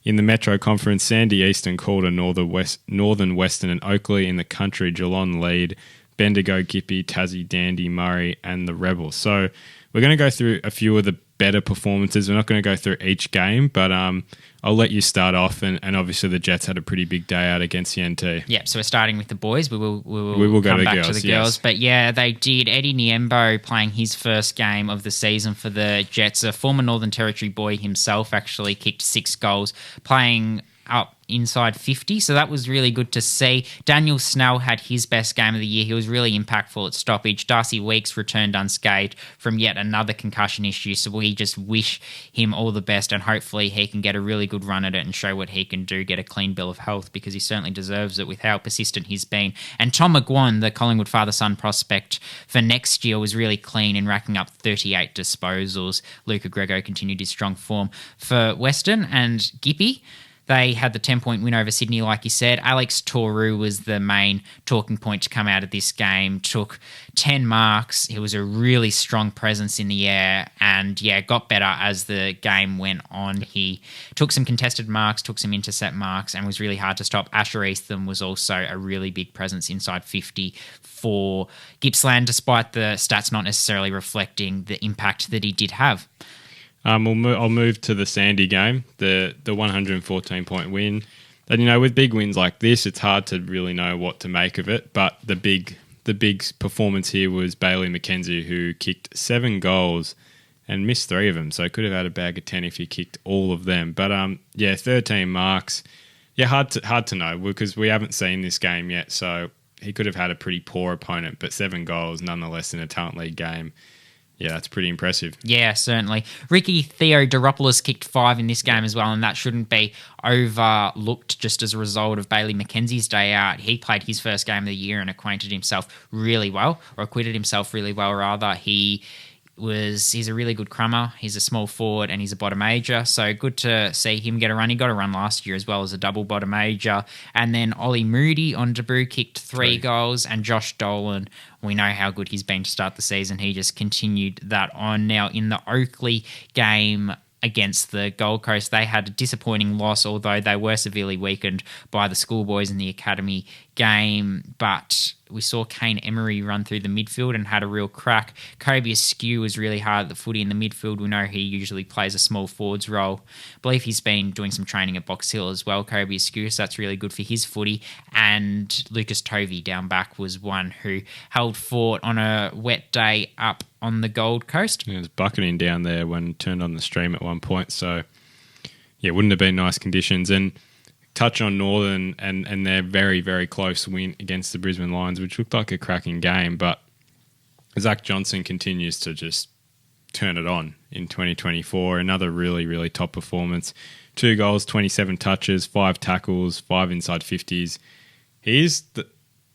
in the Metro Conference, Sandy, Eastern, Calder, Northern, Western and Oakley. In the country, Geelong lead, Bendigo, Gippy, Tassie, Dandy, Murray and the Rebels. So we're going to go through a few of the better performances. We're not going to go through each game, but I'll let you start off. And obviously the Jets had a pretty big day out against the NT. Yeah, so we're starting with the boys. We will go come to back girls, to the girls. But yeah, they did. Eddie Niembo playing his first game of the season for the Jets. A former Northern Territory boy himself actually kicked 6 goals, playing up inside 50, so that was really good to see. Daniel Snell had his best game of the year. He was really impactful at stoppage. Darcy Weeks returned unscathed from yet another concussion issue, so we just wish him all the best, and hopefully he can get a really good run at it and show what he can do, get a clean bill of health, because he certainly deserves it with how persistent he's been. And Tom McGuan, the Collingwood father-son prospect for next year, was really clean in racking up 38 disposals. Luca Grego continued his strong form for Western. And Gippy, they had the 10-point win over Sydney, like you said. Alex Toru was the main talking point to come out of this game. Took 10 marks. He was a really strong presence in the air and, got better as the game went on. He took some contested marks, took some intercept marks, and was really hard to stop. Asher Eastham was also a really big presence inside 50 for Gippsland, despite the stats not necessarily reflecting the impact that he did have. I'll move to the Sandy game, the 114-point win. And, with big wins like this, it's hard to really know what to make of it. But the big performance here was Bailey McKenzie, who kicked 7 goals and missed 3 of them. So could have had a bag of 10 if he kicked all of them. But 13 marks. Yeah, hard to know because we haven't seen this game yet. So he could have had a pretty poor opponent, but 7 goals nonetheless in a Talent League game. Yeah, that's pretty impressive. Yeah, certainly. Ricky Theodoropoulos kicked 5 in this game as well, and that shouldn't be overlooked just as a result of Bailey McKenzie's day out. He played his first game of the year and acquitted himself really well. He's a really good crummer. He's a small forward and he's a bottom major. So good to see him get a run. He got a run last year as well as a double bottom major. And then Ollie Moody on debut kicked 3 goals, and Josh Dolan, we know how good he's been to start the season. He just continued that on. Now in the Oakley game, against the Gold Coast. They had a disappointing loss, although they were severely weakened by the schoolboys in the academy game. But we saw Kane Emery run through the midfield and had a real crack. Kobe Askew was really hard at the footy in the midfield. We know he usually plays a small forwards role. I believe he's been doing some training at Box Hill as well, Kobe Askew, so that's really good for his footy. And Lucas Tovey down back was one who held fort on a wet day up on the Gold Coast. It was bucketing down there when turned on the stream at one point. So, yeah, wouldn't have been nice conditions. And touch on Northern and their very, very close win against the Brisbane Lions, which looked like a cracking game. But Zach Johnson continues to just turn it on in 2024. Another really, really top performance. 2 goals, 27 touches, 5 tackles, 5 inside 50s. He's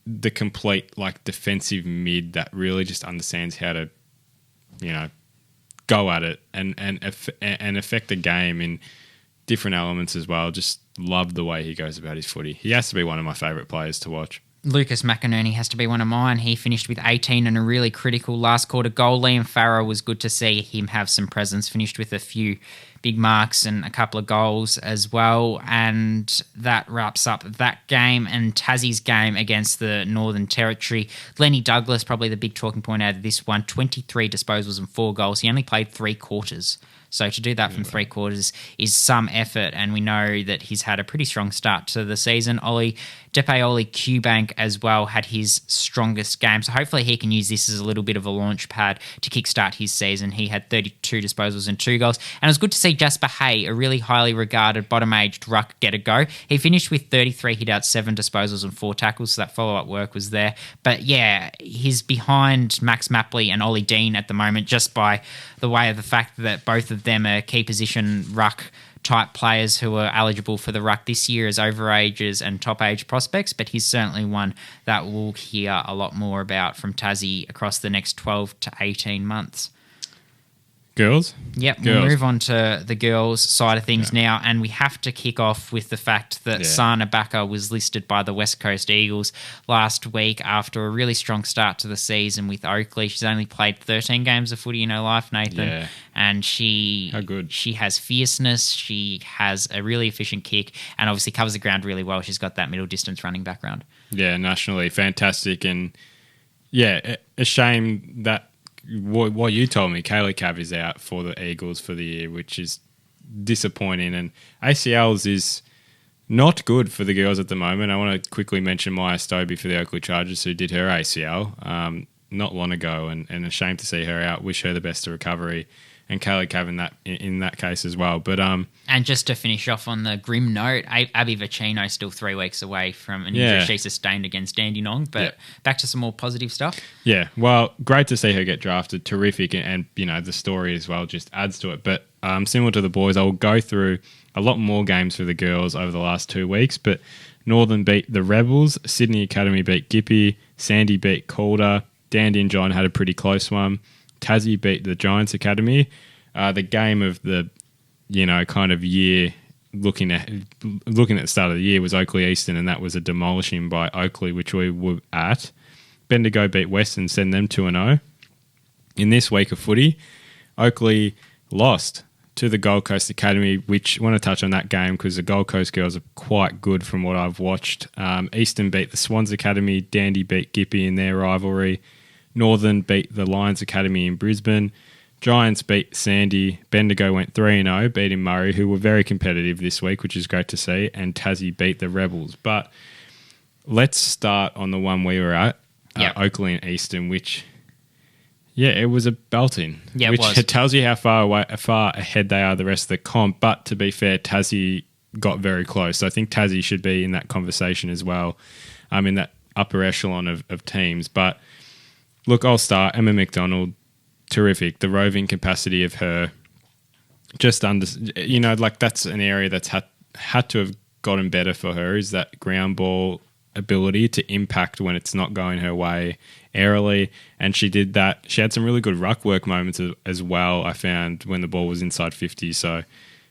the complete defensive mid that really just understands how to, go at it and affect the game in different elements as well. Just love the way he goes about his footy. He has to be one of my favourite players to watch. Lucas McInerney has to be one of mine. He finished with 18 and a really critical last quarter goal. Liam Farrow was good to see him have some presence. Finished with a few big marks and a couple of goals as well. And that wraps up that game and Tassie's game against the Northern Territory. Lenny Douglas, probably the big talking point out of this one, 23 disposals and 4 goals. He only played 3 quarters. So to do that from 3 quarters is some effort, and we know that he's had a pretty strong start to the season. Depe Oli Qbank as well had his strongest game, so hopefully he can use this as a little bit of a launch pad to kickstart his season. He had 32 disposals and 2 goals, and it was good to see Jasper Hay, a really highly regarded bottom-aged ruck, get a go. He finished with 33 hit-outs, 7 disposals and 4 tackles, so that follow-up work was there. But yeah, he's behind Max Mapley and Ollie Dean at the moment, just by the way of the fact that both of them are key position ruck type players who are eligible for the ruck this year as overages and top age prospects, but he's certainly one that we'll hear a lot more about from Tassie across the next 12 to 18 months. Girls? Yep, we'll move on to the girls' side of things now, and we have to kick off with the fact that Sana Baka was listed by the West Coast Eagles last week after a really strong start to the season with Oakley. She's only played 13 games of footy in her life, Nathan, and she has fierceness, she has a really efficient kick, and obviously covers the ground really well. She's got that middle distance running background. Yeah, nationally fantastic, and a shame that what you told me, Kaylee Cav is out for the Eagles for the year, which is disappointing. And ACLs is not good for the girls at the moment. I want to quickly mention Maya Stobie for the Oakley Chargers, who did her ACL not long ago, and a shame to see her out. Wish her the best of recovery. And Kaylee Cav in that case as well. But and just to finish off on the grim note, Abby Vicino still 3 weeks away from an injury she sustained against Dandenong. But back to some more positive stuff. Yeah, well, great to see her get drafted. Terrific, and the story as well just adds to it. But similar to the boys, I will go through a lot more games for the girls over the last 2 weeks. But Northern beat the Rebels, Sydney Academy beat Gippy, Sandy beat Calder, Dandy and John had a pretty close one. Tassie beat the Giants Academy. The game of the, kind of year, looking at the start of the year was Oakley Eastern, and that was a demolishing by Oakley, which we were at. Bendigo beat Western, send them 2-0. In this week of footy, Oakley lost to the Gold Coast Academy, which I want to touch on that game because the Gold Coast girls are quite good from what I've watched. Eastern beat the Swans Academy. Dandy beat Gippy in their rivalry. Northern beat the Lions Academy in Brisbane. Giants beat Sandy. Bendigo went 3-0, beating Murray, who were very competitive this week, which is great to see. And Tassie beat the Rebels. But let's start on the one we were at, Oakley and Eastern, which, it was a belting. Yeah, it was. Which tells you how far ahead they are the rest of the comp. But to be fair, Tassie got very close. So I think Tassie should be in that conversation as well, in that upper echelon of teams. But look, I'll start. Emma McDonald, terrific. The roving capacity of her, just that's an area that's had to have gotten better for her, is that ground ball ability to impact when it's not going her way airily. And she did that. She had some really good ruck work moments as well, I found, when the ball was inside 50. So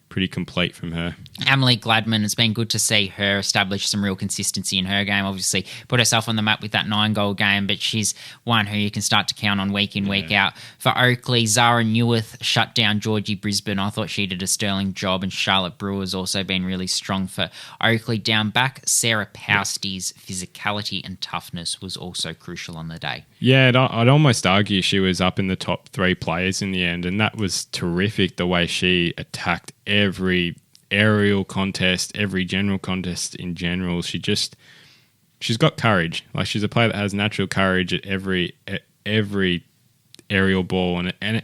pretty complete from her. Emily Gladman, it's been good to see her establish some real consistency in her game. Obviously, put herself on the map with that 9-goal game, but she's one who you can start to count on week in, week out. For Oakley, Zara Newith shut down Georgie Brisbane. I thought she did a sterling job, and Charlotte Brewer's also been really strong for Oakley. Down back, Sarah Pousty's physicality and toughness was also crucial on the day. Yeah, I'd almost argue she was up in the top 3 players in the end, and that was terrific the way she attacked every aerial contest, every general contest in general. She's got courage. Like, she's a player that has natural courage at every aerial ball, and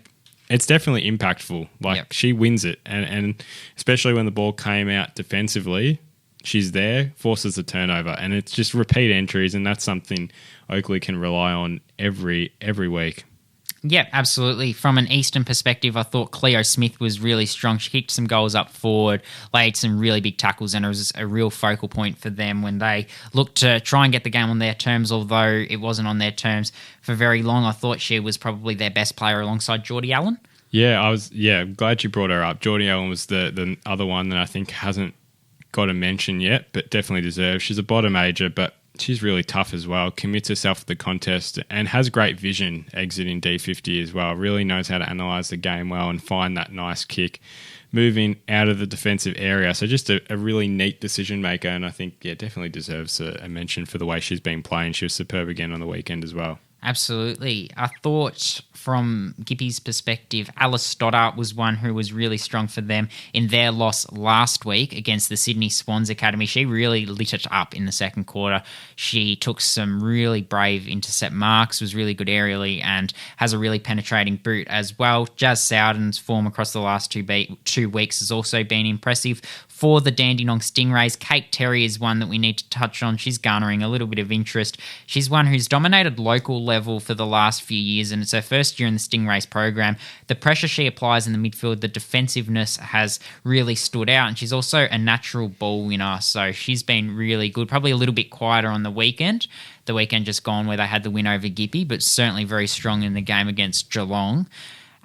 it's definitely impactful. Like, she wins it, and especially when the ball came out defensively, she's there, forces the turnover, and it's just repeat entries, and that's something Oakley can rely on every week. Yeah, absolutely. From an Eastern perspective, I thought Cleo Smith was really strong. She kicked some goals up forward, laid some really big tackles, and it was a real focal point for them when they looked to try and get the game on their terms, although it wasn't on their terms for very long. I thought she was probably their best player alongside Geordie Allen. Yeah, glad you brought her up. Geordie Allen was the other one that I think hasn't got a mention yet, but definitely deserves. She's a bottom ager, but she's really tough as well, commits herself to the contest, and has great vision exiting D50 as well. Really knows how to analyse the game well and find that nice kick moving out of the defensive area. So just a really neat decision maker, and I think, definitely deserves a mention for the way she's been playing. She was superb again on the weekend as well. Absolutely. I thought from Gippy's perspective, Alice Stoddart was one who was really strong for them in their loss last week against the Sydney Swans Academy. She really lit it up in the second quarter. She took some really brave intercept marks, was really good aerially, and has a really penetrating boot as well. Jazz Sowden's form across the last 2 weeks has also been impressive. For the Dandenong Stingrays, Kate Terry is one that we need to touch on. She's garnering a little bit of interest. She's one who's dominated local level for the last few years, and it's her first year in the Stingrays program. The pressure she applies in the midfield, the defensiveness has really stood out, and she's also a natural ball winner, so she's been really good. Probably a little bit quieter on the weekend. The weekend just gone where they had the win over Gippy, but certainly very strong in the game against Geelong,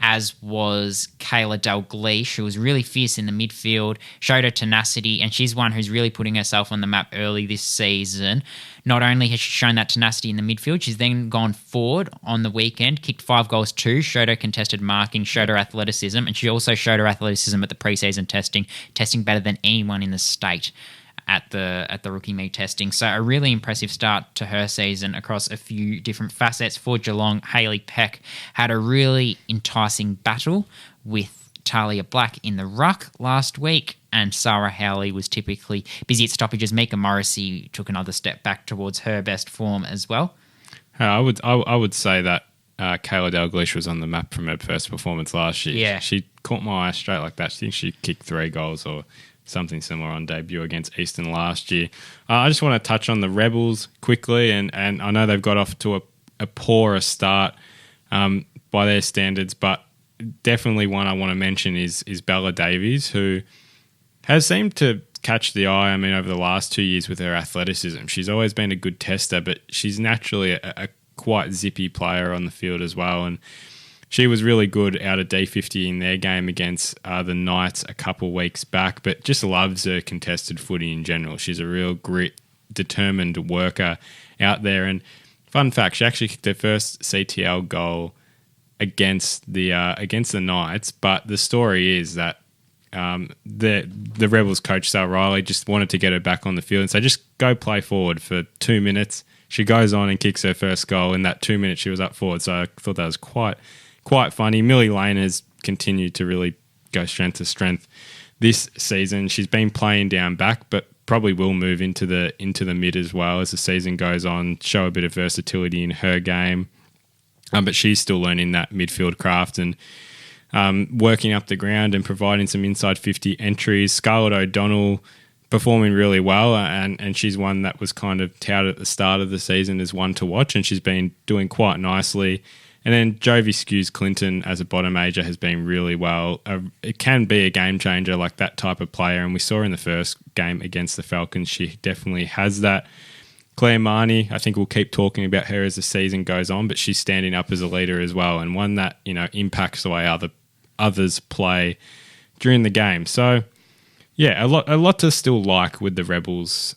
as was Kayla Dalglish, who was really fierce in the midfield, showed her tenacity, and she's one who's really putting herself on the map early this season. Not only has she shown that tenacity in the midfield, she's then gone forward on the weekend, kicked 5 goals too, showed her contested marking, showed her athleticism, and she also showed her athleticism at the preseason testing better than anyone in the state at the rookie meet testing. So a really impressive start to her season across a few different facets. For Geelong, Hayley Peck had a really enticing battle with Talia Black in the ruck last week, and Sarah Howley was typically busy at stoppages. Mika Morrissey took another step back towards her best form as well. I would say that Kayla Dalglish was on the map from her first performance last year. Yeah. She caught my eye straight like that. I think she kicked 3 goals or something similar on debut against Eastern last year. I just want to touch on the Rebels quickly, and I know they've got off to a poorer start by their standards, but definitely one I want to mention is Bella Davies, who has seemed to catch the eye, over the last 2 years with her athleticism. She's always been a good tester, but she's naturally a quite zippy player on the field as well, and she was really good out of D50 in their game against the Knights a couple weeks back, but just loves her contested footy in general. She's a real grit, determined worker out there. And fun fact, she actually kicked her first CTL goal against the Knights, but the story is that the Rebels coach, Sal Riley, just wanted to get her back on the field and say, just go play forward for 2 minutes. She goes on and kicks her first goal. In that 2 minutes, she was up forward. So I thought that was quite funny. Millie Lane has continued to really go strength to strength this season. She's been playing down back, but probably will move into the mid as well as the season goes on, show a bit of versatility in her game. But she's still learning that midfield craft and working up the ground and providing some inside 50 entries. Scarlett O'Donnell performing really well, and she's one that was kind of touted at the start of the season as one to watch, and she's been doing quite nicely. And then Jovi Skews Clinton as a bottom major has been really well. It can be a game changer, like that type of player, and we saw in the first game against the Falcons, she definitely has that. Claire Marnie, I think we'll keep talking about her as the season goes on, but she's standing up as a leader as well, and one that impacts the way others play during the game. So, yeah, a lot to still like with the Rebels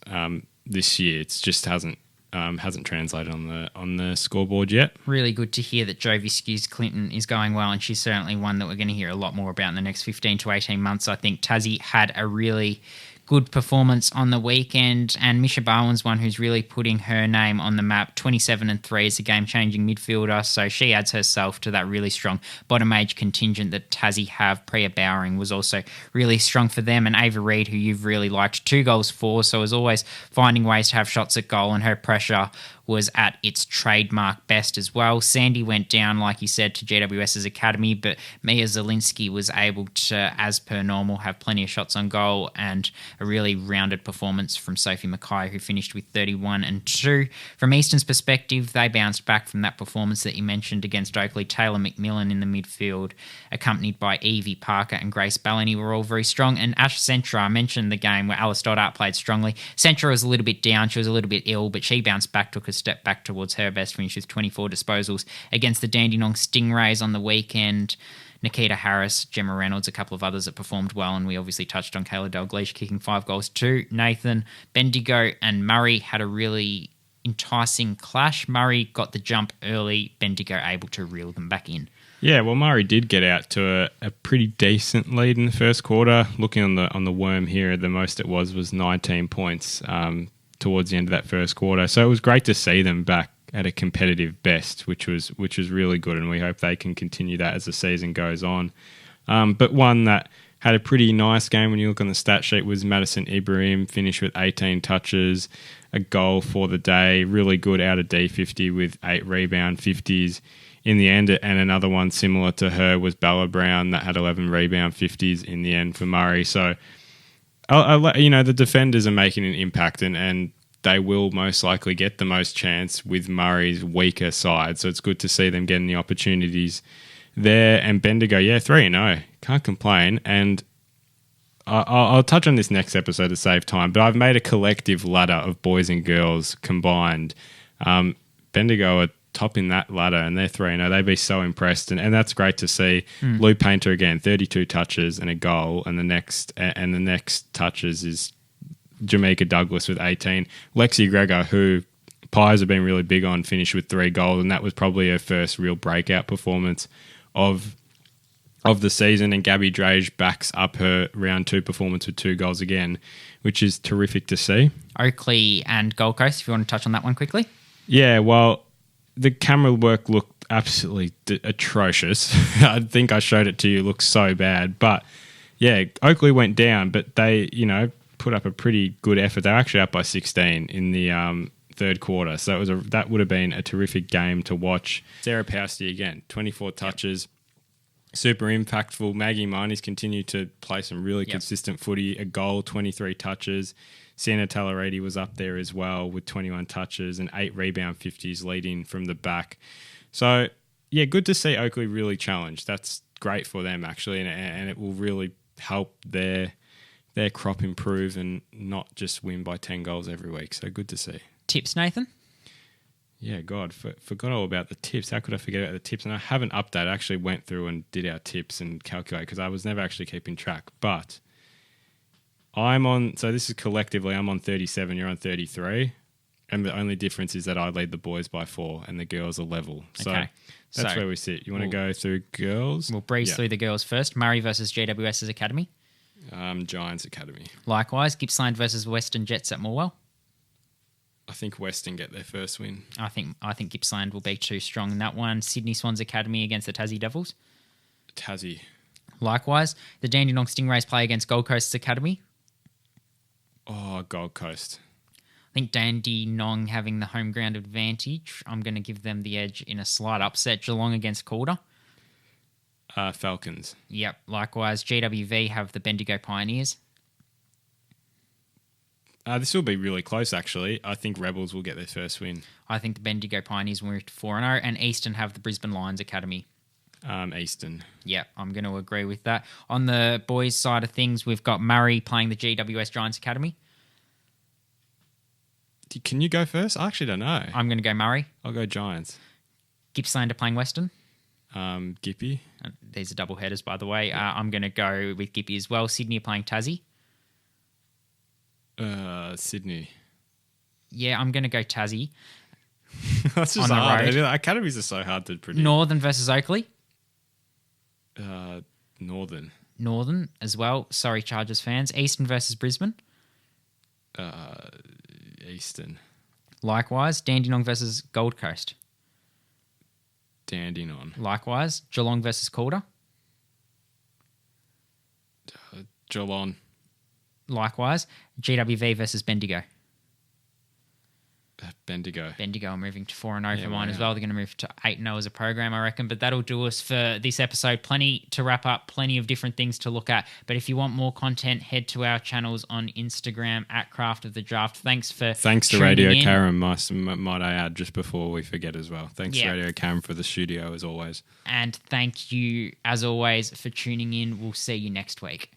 this year. It's just hasn't translated on the scoreboard yet. Really good to hear that Jovi Skews Clinton is going well, and she's certainly one that we're going to hear a lot more about in the next 15 to 18 months. I think Tassie had a really good performance on the weekend, and Misha Barwin's one who's really putting her name on the map. 27-3 as a game-changing midfielder, so she adds herself to that really strong bottom age contingent that Tassie have. Priya Bowering was also really strong for them, and Ava Reid, who you've really liked, 2 goals for, so as always finding ways to have shots at goal, and her pressure was at its trademark best as well. Sandy went down, like you said, to GWS's academy, but Mia Zielinski was able to, as per normal, have plenty of shots on goal, and a really rounded performance from Sophie Mackay, who finished with 31 and 2. From Easton's perspective, they bounced back from that performance that you mentioned against Oakley. Taylor McMillan in the midfield, accompanied by Evie Parker and Grace Ballany, were all very strong. And Ash Centra, I mentioned the game where Alice Stoddart played strongly. Centra was a little bit down. She was a little bit ill, but she bounced back, took a step back towards her best finish with 24 disposals against the Dandenong Stingrays on the weekend. Nikita Harris, Gemma Reynolds, a couple of others that performed well, and we obviously touched on Kayla Dalglish kicking 5 goals too. Nathan, Bendigo and Murray had a really enticing clash. Murray got the jump early, Bendigo able to reel them back in. Yeah, well, Murray did get out to a pretty decent lead in the first quarter. Looking on the worm here, the most it was 19 points towards the end of that first quarter. So it was great to see them back at a competitive best, which was really good, and we hope they can continue that as the season goes on. But one that had a pretty nice game when you look on the stat sheet was Madison Ibrahim, finished with 18 touches, a goal for the day, really good out of D50 with 8 rebound 50s in the end, and another one similar to her was Bella Brown that had 11 rebound 50s in the end for Murray. So, the defenders are making an impact, and they will most likely get the most chance with Murray's weaker side. So it's good to see them getting the opportunities there. And Bendigo, 3-0. Can't complain. And I'll touch on this next episode to save time, but I've made a collective ladder of boys and girls combined. Bendigo are topping that ladder, and they're 3-0. They'd be so impressed, and that's great to see. Lou Painter again, 32 touches and a goal, and the next touches is Jamaica Douglas with 18. Lexi Gregor, who Pies have been really big on, finished with 3 goals, and that was probably her first real breakout performance of the season. And Gabby Drage backs up her round 2 performance with 2 goals again, which is terrific to see. Oakley and Gold Coast, if you want to touch on that one quickly. Yeah, well, the camera work looked absolutely atrocious. I think I showed it to you. It looks so bad. But, yeah, Oakley went down, but they, put up a pretty good effort. They were actually up by 16 in the third quarter. So that would have been a terrific game to watch. Sarah Pousty again, 24 touches. Super impactful. Maggie Miney's continued to play some really consistent footy. A goal, 23 touches. Sienna Tallaredi was up there as well with 21 touches and 8 rebound 50s leading from the back. So, yeah, good to see Oakley really challenged. That's great for them, actually, and it will really help their crop improve and not just win by 10 goals every week. So good to see. Tips, Nathan? Yeah, God, forgot all about the tips. How could I forget about the tips? And I haven't updated. I actually went through and did our tips and calculated because I was never actually keeping track. But so this is collectively, I'm on 37, you're on 33. And the only difference is that I lead the boys by 4 and the girls are level. So okay. That's where we sit. You want to go through girls? We'll breeze through the girls first. Murray versus GWS's Academy. Giants Academy. Likewise, Gippsland versus Western Jets at Morwell. I think Western get their first win. I think Gippsland will be too strong in that one. Sydney Swans Academy against the Tassie Devils. Tassie. Likewise, the Dandenong Stingrays play against Gold Coast's Academy. Oh, Gold Coast. I think Dandenong having the home ground advantage. I'm going to give them the edge in a slight upset. Geelong against Calder. Falcons. Yep. Likewise, GWV have the Bendigo Pioneers. This will be really close, actually. I think Rebels will get their first win. I think the Bendigo Pioneers will move to 4-0, and Eastern have the Brisbane Lions Academy. Eastern. Yeah, I'm going to agree with that. On the boys' side of things, we've got Murray playing the GWS Giants Academy. Can you go first? I actually don't know. I'm going to go Murray. I'll go Giants. Gippsland are playing Western. Gippy. These are double headers, by the way. I'm going to go with Gippy as well. Sydney are playing Tassie. Sydney. Yeah, I'm going to go Tassie. That's just on the hard. road. Academies are so hard to predict. Northern versus Oakley. Northern. Northern as well. Sorry, Chargers fans. Eastern versus Brisbane. Eastern. Likewise. Dandenong versus Gold Coast. Dandenong. Likewise. Geelong versus Calder. Geelong. Likewise. GWV versus Bendigo. Bendigo. Bendigo are moving to 4-0 for mine as wow. well. They're going to move to 8-0 as a program, I reckon. But that'll do us for this episode. Plenty to wrap up, plenty of different things to look at. But if you want more content, head to our channels on Instagram at Craft of the Draft. Thanks to Radio in. Karen, might I add, just before we forget as well. Thanks to Radio Karen for the studio, as always. And thank you, as always, for tuning in. We'll see you next week.